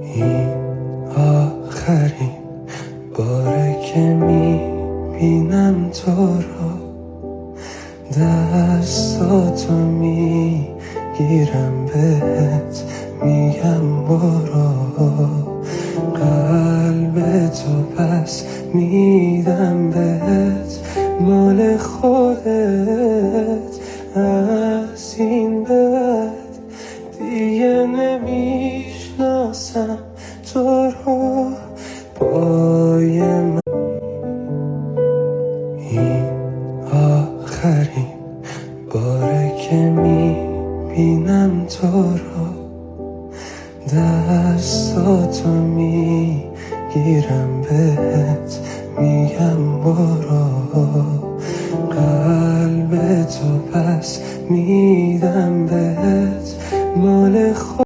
این آخرین باره که میبینم تو رو، دستاتو میگیرم بهت میگم برو، قلب تو پس میدم بهت مال خودت. از این به بعد دیگه نمیشناسم تو رو، پای من این آخرین باره که میبینم تو رو، دستاتو میگیرم بهت میگم برو، قلب تو پس میدم بهت مال